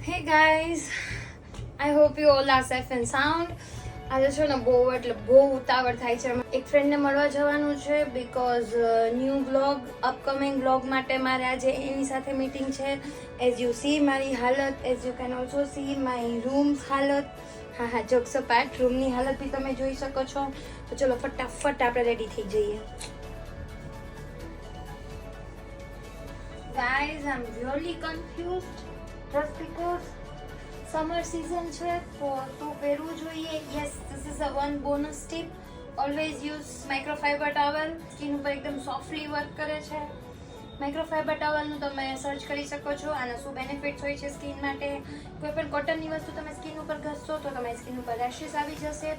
Hey guys, I hope you all are safe and sound. આજે છે ને બહુ ઉતાવળ થાય છે. એક ફ્રેન્ડને મળવા જવાનું છે because new blog upcoming blog માટે મારે આજે એની સાથે મીટિંગ છે. એઝ યુ સી મારી હાલત, as you can also see my rooms હાલત. હા જોક્સ અપાર્ટ, રૂમની હાલત બી તમે જોઈ શકો છો. તો ચલો ફટાફટ આપણે રેડી થઈ જઈએ. Guys, I'm really confused just because summer season છે તો પહેરવું જોઈએ. Yes, this is a one bonus tip. Always use microfiber towel. Skin ઉપર એકદમ સોફ્ટલી વર્ક કરે છે. માઇક્રોફાઈબર ટોવલનું તમે સર્ચ કરી શકો છો. આના શું બેનિફિટ્સ હોય છે સ્કિન માટે. કોઈ પણ કોટનની વસ્તુ તમે સ્કિન ઉપર ઘસશો તો તમારી સ્કિન ઉપર રેશિસ આવી જશે.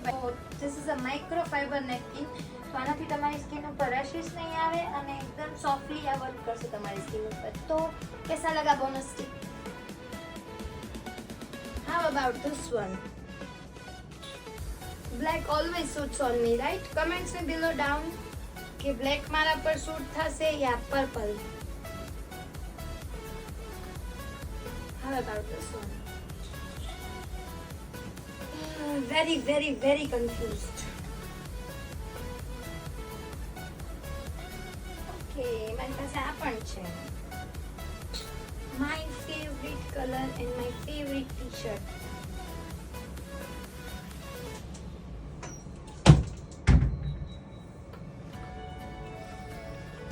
This is a microfiber napkin. તો આનાથી તમારી સ્કિન ઉપર રેશિસ નહીં આવે અને એકદમ સોફ્ટલી આ વર્ક કરશે તમારી સ્કિન ઉપર. તો કેસા લગા bonus tip? How about this one? Black always suits on me, right? Comments me below down कि black मारा पर सूट थશે या purple. How about this one? Very, very, very confused. Okay, મારી પાસે આ પણ છે. My favorite color and my favorite t-shirt.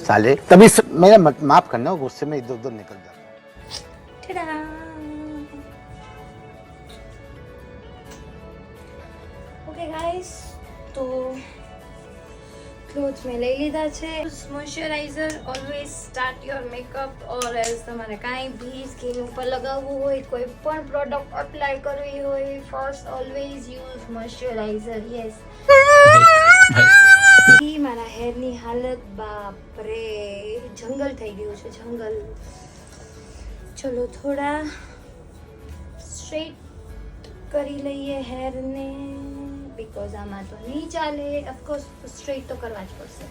साले तभी मेरा माफ करना, गुस्से में इधर उधर निकल जाता. Ta-da! Okay guys, तो क्लोथ्स में લઈ લીધા છે. Moisturiser always start your makeup or else તમારે કાંઈ બી સ્કિન ઉપર લગાવવું હોય, કોઈ પણ પ્રોડક્ટ અપ્લાય કરવી હોય, first always use moisturiser. Yes. મારા હેરની હાલત બાપરે જંગલ થઈ ગયું છે, જંગલ. ચલો થોડા સ્ટ્રેટ કરી લઈએ હેરને બીકોઝ આમાં તો નહીં ચાલે. ઓફકોર્સ સ્ટ્રેટ તો કરવા જ પડશે.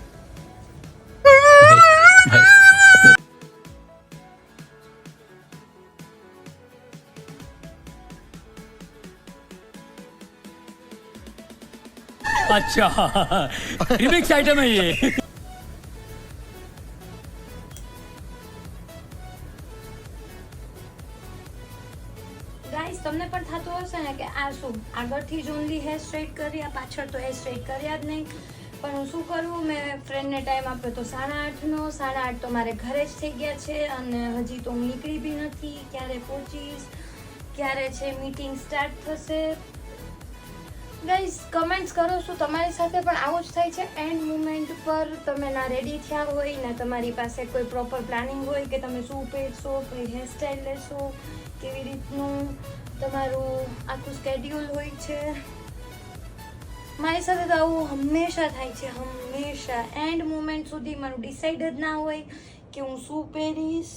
अच्छा रिमिक्स आइटम है ये. ગાઈસ તમને પણ થતું હશે ને કે આ શું આગળથી જ ઓનલી હેર સ્ટ્રેટ કર્યા, પાછળ તો હેર સ્ટ્રેટ કર્યા જ નહીં. પણ હું શું કરું, મેં ફ્રેન્ડને ટાઈમ આપ્યો તો 8:30નો. 8:30 તો મારે ઘરે જ થઈ ગયા છે અને હજી તો હું નીકળી બી નથી. ક્યારે પહોંચીશ, ક્યારે છે મીટિંગ સ્ટાર્ટ થશે. ગાઈઝ કમેન્ટ્સ કરો શું તમારી સાથે પણ આવું જ થાય છે? એન્ડ મુમેન્ટ પર તમે ના રેડી થયા હોય ને તમારી પાસે કોઈ પ્રોપર પ્લાનિંગ હોય કે તમે શું પહેરશો, કઈ હેરસ્ટાઈલ લેશો, કેવી રીતનું તમારું આખું સ્કેડ્યુલ હોય છે. મારી સાથે તો આવું હંમેશા થાય છે, હંમેશા. એન્ડ મુમેન્ટ સુધી મારું ડિસાઇડ જ ના હોય કે હું શું પહેરીશ,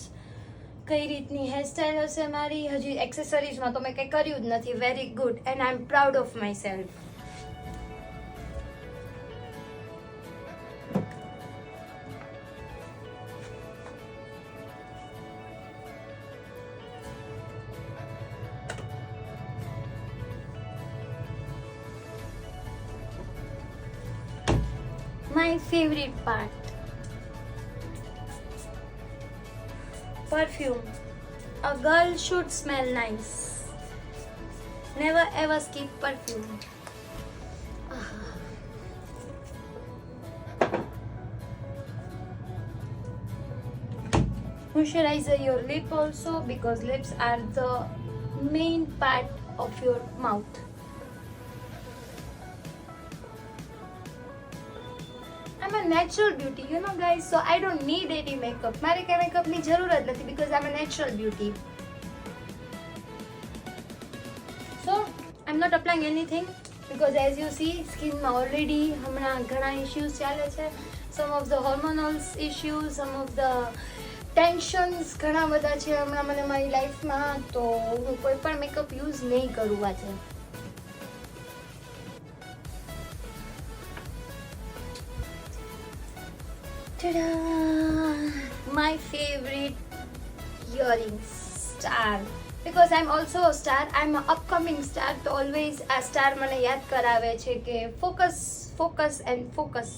કઈ રીતની હેરસ્ટાઈલ હશે મારી. હજી એક્સેસરીઝમાં તો મેં કંઈ કર્યું જ નથી. Very good and I M proud of my self. My favorite part, perfume. A girl should smell nice. Never ever skip perfume. Moisturize your lip also because lips are the main part of your mouth. I'm a natural beauty, you know guys, so I don't need any makeup. મારે કે makeup ની જરૂર જ નથી because I'm a natural beauty. So I'm not applying anything because as you see skin માં already હમણાં ઘણા issues ચાલે છે. Some of the hormonal issues, some of the tensions ઘણા બધા છે હમણાં મને મારી લાઈફમાં. તો હું કોઈ પણ મેકઅપ યુઝ નહીં કરું આજે. Ta-da! My favorite earrings star because I am also a star, I am upcoming star. તો ઓલવેઝ આ સ્ટાર મને યાદ કરાવે છે કે ફોકસ ફોકસ એન્ડ ફોકસ.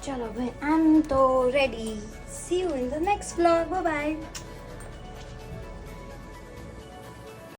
ચલો ભાઈ, આમ તો ready. C you in the next vlog. Bye bye.